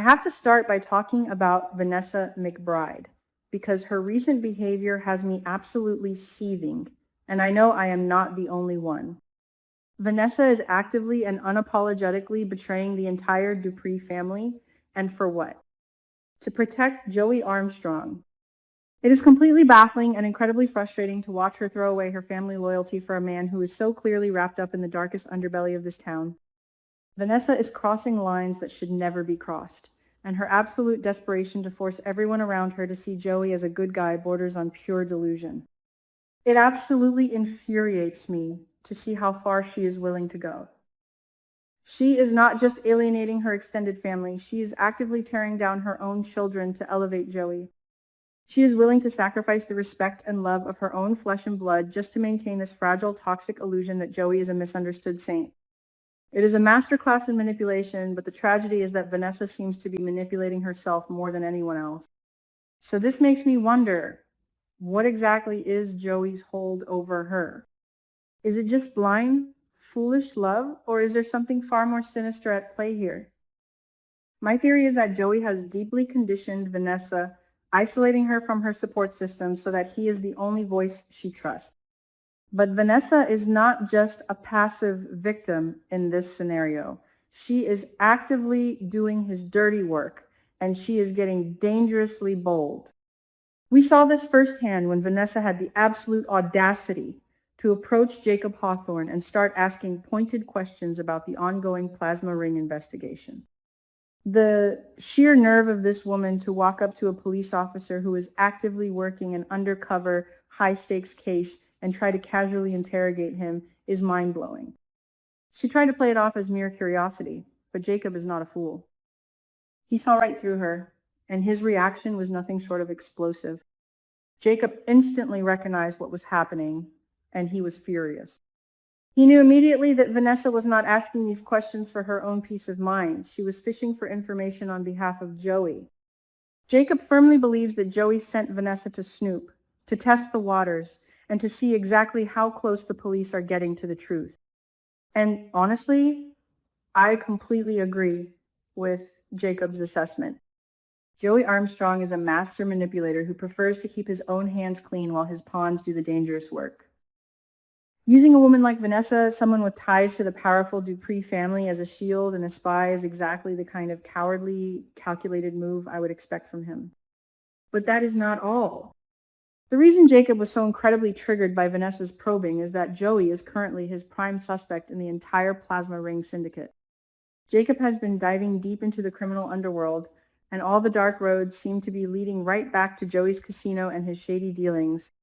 have to start by talking about Vanessa McBride, because her recent behavior has me absolutely seething, and I know I am not the only one. Vanessa is actively and unapologetically betraying the entire Dupree family, and for what? To protect Joey Armstrong. It is completely baffling and incredibly frustrating to watch her throw away her family loyalty for a man who is so clearly wrapped up in the darkest underbelly of this town. Vanessa is crossing lines that should never be crossed, and her absolute desperation to force everyone around her to see Joey as a good guy borders on pure delusion. It absolutely infuriates me to see how far she is willing to go. She is not just alienating her extended family, she is actively tearing down her own children to elevate Joey. She is willing to sacrifice the respect and love of her own flesh and blood just to maintain this fragile, toxic illusion that Joey is a misunderstood saint. It is a masterclass in manipulation, but the tragedy is that Vanessa seems to be manipulating herself more than anyone else. So this makes me wonder, what exactly is Joey's hold over her? Is it just blind, foolish love, or is there something far more sinister at play here? My theory is that Joey has deeply conditioned Vanessa, isolating her from her support system so that he is the only voice she trusts. But Vanessa is not just a passive victim in this scenario. She is actively doing his dirty work, and she is getting dangerously bold. We saw this firsthand when Vanessa had the absolute audacity to approach Jacob Hawthorne and start asking pointed questions about the ongoing plasma ring investigation. The sheer nerve of this woman to walk up to a police officer who is actively working an undercover, high-stakes case and try to casually interrogate him is mind-blowing. She tried to play it off as mere curiosity, but Jacob is not a fool. He saw right through her, and his reaction was nothing short of explosive. Jacob instantly recognized what was happening, and he was furious. He knew immediately that Vanessa was not asking these questions for her own peace of mind. She was fishing for information on behalf of Joey. Jacob firmly believes that Joey sent Vanessa to snoop, to test the waters, and to see exactly how close the police are getting to the truth. And honestly, I completely agree with Jacob's assessment. Joey Armstrong is a master manipulator who prefers to keep his own hands clean while his pawns do the dangerous work. Using a woman like Vanessa, someone with ties to the powerful Dupree family, as a shield and a spy is exactly the kind of cowardly, calculated move I would expect from him. But that is not all. The reason Jacob was so incredibly triggered by Vanessa's probing is that Joey is currently his prime suspect in the entire plasma ring syndicate. Jacob has been diving deep into the criminal underworld, and all the dark roads seem to be leading right back to Joey's casino and his shady dealings.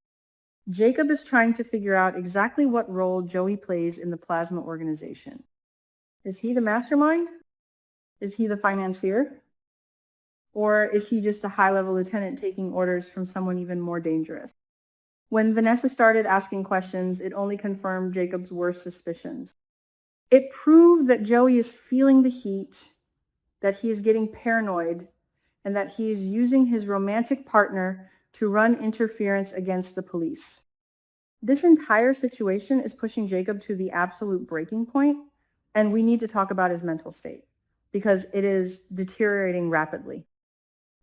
Jacob is trying to figure out exactly what role Joey plays in the plasma organization. Is he the mastermind? Is he the financier? Or is he just a high-level lieutenant taking orders from someone even more dangerous? When Vanessa started asking questions, it only confirmed Jacob's worst suspicions. It proved that Joey is feeling the heat, that he is getting paranoid, and that he is using his romantic partner to run interference against the police. This entire situation is pushing Jacob to the absolute breaking point, and we need to talk about his mental state, because it is deteriorating rapidly.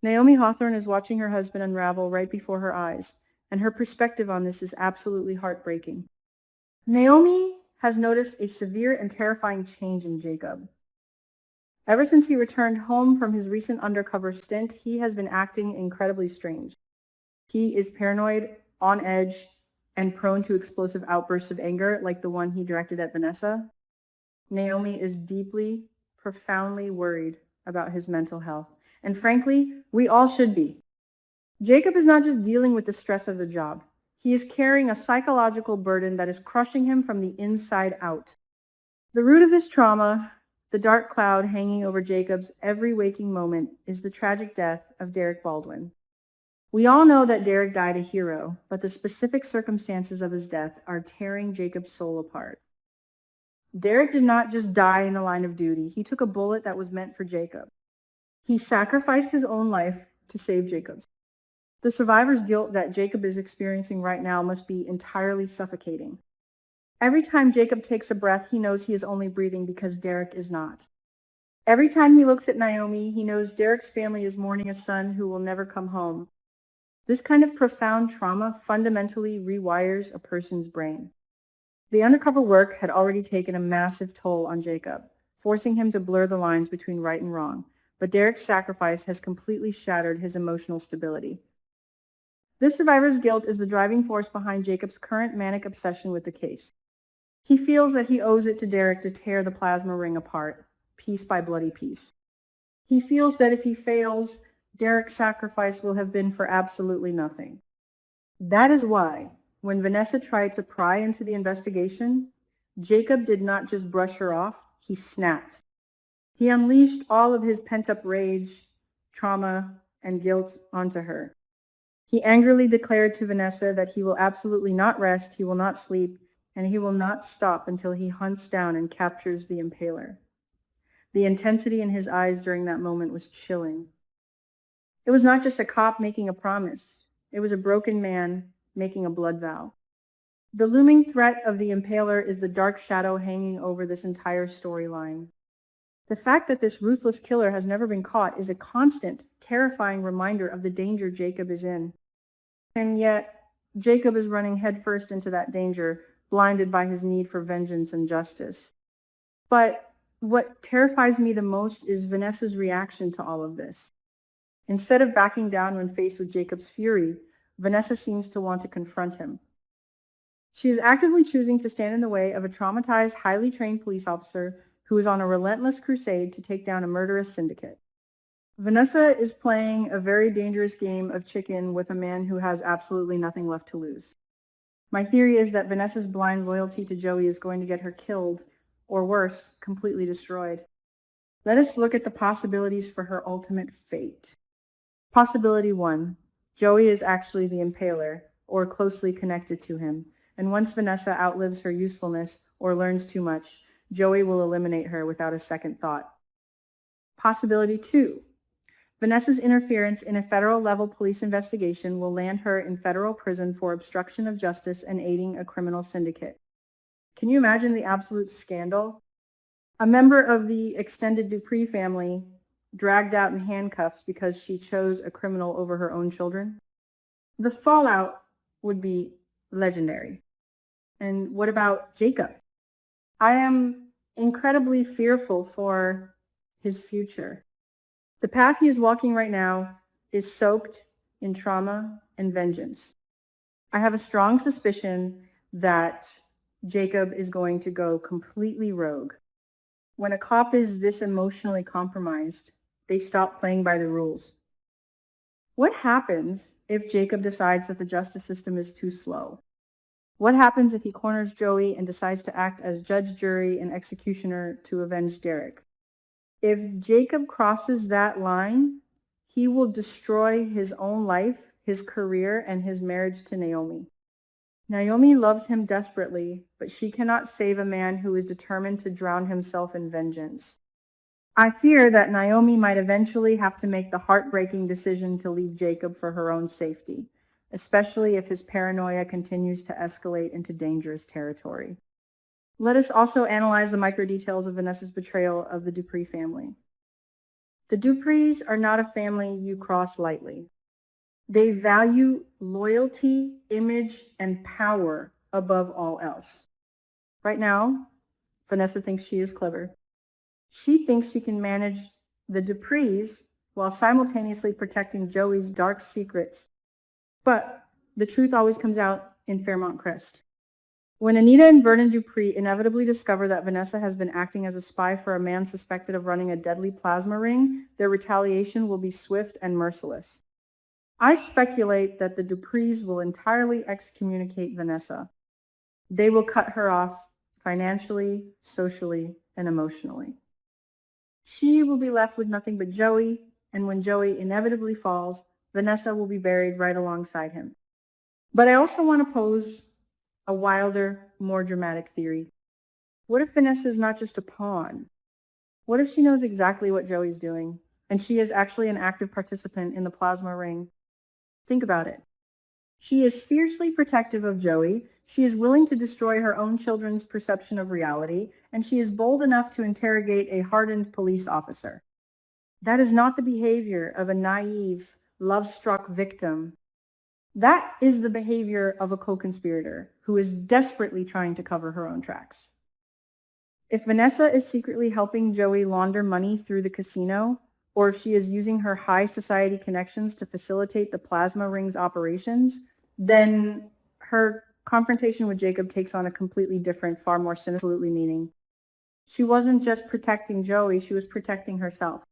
Naomi Hawthorne is watching her husband unravel right before her eyes, and her perspective on this is absolutely heartbreaking. Naomi has noticed a severe and terrifying change in Jacob. Ever since he returned home from his recent undercover stint, he has been acting incredibly strange. He is paranoid, on edge, and prone to explosive outbursts of anger like the one he directed at Vanessa. Naomi is deeply, profoundly worried about his mental health. And frankly, we all should be. Jacob is not just dealing with the stress of the job. He is carrying a psychological burden that is crushing him from the inside out. The root of this trauma, the dark cloud hanging over Jacob's every waking moment, is the tragic death of Derek Baldwin. We all know that Derek died a hero, but the specific circumstances of his death are tearing Jacob's soul apart. Derek did not just die in the line of duty. He took a bullet that was meant for Jacob. He sacrificed his own life to save Jacob's. The survivor's guilt that Jacob is experiencing right now must be entirely suffocating. Every time Jacob takes a breath, he knows he is only breathing because Derek is not. Every time he looks at Naomi, he knows Derek's family is mourning a son who will never come home. This kind of profound trauma fundamentally rewires a person's brain. The undercover work had already taken a massive toll on Jacob, forcing him to blur the lines between right and wrong, but Derek's sacrifice has completely shattered his emotional stability. This survivor's guilt is the driving force behind Jacob's current manic obsession with the case. He feels that he owes it to Derek to tear the plasma ring apart, piece by bloody piece. He feels that if he fails, Derek's sacrifice will have been for absolutely nothing. That is why, when Vanessa tried to pry into the investigation, Jacob did not just brush her off, he snapped. He unleashed all of his pent-up rage, trauma, and guilt onto her. He angrily declared to Vanessa that he will absolutely not rest, he will not sleep, and he will not stop until he hunts down and captures the impaler. The intensity in his eyes during that moment was chilling. It was not just a cop making a promise. It was a broken man making a blood vow. The looming threat of the impaler is the dark shadow hanging over this entire storyline. The fact that this ruthless killer has never been caught is a constant, terrifying reminder of the danger Jacob is in. And yet, Jacob is running headfirst into that danger, blinded by his need for vengeance and justice. But what terrifies me the most is Vanessa's reaction to all of this. Instead of backing down when faced with Jacob's fury, Vanessa seems to want to confront him. She is actively choosing to stand in the way of a traumatized, highly trained police officer who is on a relentless crusade to take down a murderous syndicate. Vanessa is playing a very dangerous game of chicken with a man who has absolutely nothing left to lose. My theory is that Vanessa's blind loyalty to Joey is going to get her killed, or worse, completely destroyed. Let us look at the possibilities for her ultimate fate. Possibility 1. Joey is actually the impaler, or closely connected to him, and once Vanessa outlives her usefulness or learns too much, Joey will eliminate her without a second thought. Possibility 2. Vanessa's interference in a federal-level police investigation will land her in federal prison for obstruction of justice and aiding a criminal syndicate. Can you imagine the absolute scandal? A member of the extended Dupree family dragged out in handcuffs because she chose a criminal over her own children? The fallout would be legendary. And what about Jacob? I am incredibly fearful for his future. The path he is walking right now is soaked in trauma and vengeance. I have a strong suspicion that Jacob is going to go completely rogue. When a cop is this emotionally compromised, they stop playing by the rules. What happens if Jacob decides that the justice system is too slow? What happens if he corners Joey and decides to act as judge, jury, and executioner to avenge Derek? If Jacob crosses that line, he will destroy his own life, his career, and his marriage to Naomi. Naomi loves him desperately, but she cannot save a man who is determined to drown himself in vengeance. I fear that Naomi might eventually have to make the heartbreaking decision to leave Jacob for her own safety, especially if his paranoia continues to escalate into dangerous territory. Let us also analyze the micro details of Vanessa's betrayal of the Dupree family. The Duprees are not a family you cross lightly. They value loyalty, image, and power above all else. Right now, Vanessa thinks she is clever. She thinks she can manage the Duprees while simultaneously protecting Joey's dark secrets. But the truth always comes out in Fairmont Crest. When Anita and Vernon Dupree inevitably discover that Vanessa has been acting as a spy for a man suspected of running a deadly plasma ring, their retaliation will be swift and merciless. I speculate that the Duprees will entirely excommunicate Vanessa. They will cut her off financially, socially, and emotionally. She will be left with nothing but Joey, and when Joey inevitably falls, Vanessa will be buried right alongside him. But I also want to pose a wilder, more dramatic theory. What if Vanessa is not just a pawn? What if she knows exactly what Joey's doing, and she is actually an active participant in the plasma ring? Think about it. She is fiercely protective of Joey. She is willing to destroy her own children's perception of reality, and she is bold enough to interrogate a hardened police officer. That is not the behavior of a naive, love-struck victim. That is the behavior of a co-conspirator who is desperately trying to cover her own tracks. If Vanessa is secretly helping Joey launder money through the casino, or if she is using her high society connections to facilitate the plasma ring's operations, then her confrontation with Jacob takes on a completely different, far more sinister meaning. She wasn't just protecting Joey, she was protecting herself.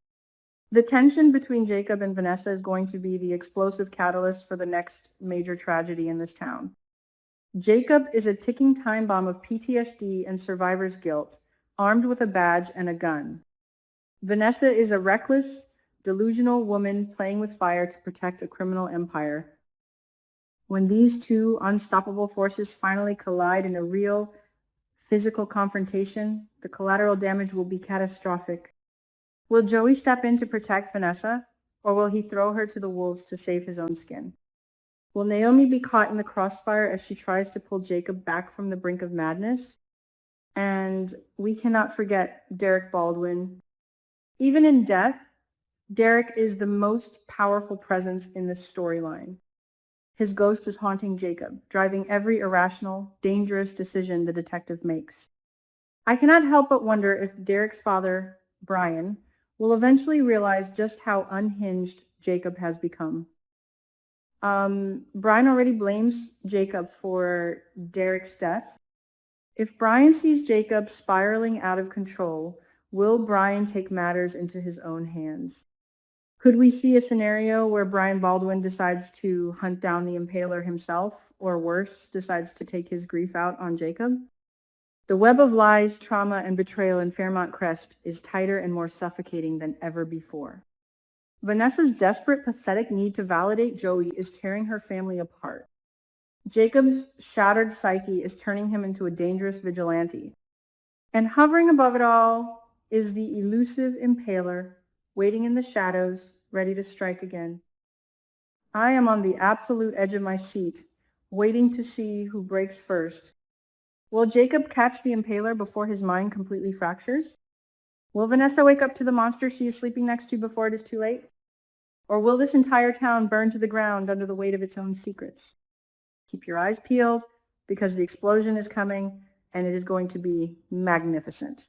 The tension between Jacob and Vanessa is going to be the explosive catalyst for the next major tragedy in this town. Jacob is a ticking time bomb of PTSD and survivor's guilt, armed with a badge and a gun. Vanessa is a reckless, delusional woman playing with fire to protect a criminal empire. When these two unstoppable forces finally collide in a real, physical confrontation, the collateral damage will be catastrophic. Will Joey step in to protect Vanessa, or will he throw her to the wolves to save his own skin? Will Naomi be caught in the crossfire as she tries to pull Jacob back from the brink of madness? And we cannot forget Derek Baldwin. Even in death, Derek is the most powerful presence in this storyline. His ghost is haunting Jacob, driving every irrational, dangerous decision the detective makes. I cannot help but wonder if Derek's father, Brian, will eventually realize just how unhinged Jacob has become. Brian already blames Jacob for Derek's death. If Brian sees Jacob spiraling out of control, will Brian take matters into his own hands? Could we see a scenario where Brian Baldwin decides to hunt down the impaler himself, or worse, decides to take his grief out on Jacob? The web of lies, trauma, and betrayal in Fairmont Crest is tighter and more suffocating than ever before. Vanessa's desperate, pathetic need to validate Joey is tearing her family apart. Jacob's shattered psyche is turning him into a dangerous vigilante. And hovering above it all is the elusive impaler, waiting in the shadows, ready to strike again. I am on the absolute edge of my seat, waiting to see who breaks first. Will Jacob catch the impaler before his mind completely fractures? Will Vanessa wake up to the monster she is sleeping next to before it is too late? Or will this entire town burn to the ground under the weight of its own secrets? Keep your eyes peeled, because the explosion is coming, and it is going to be magnificent.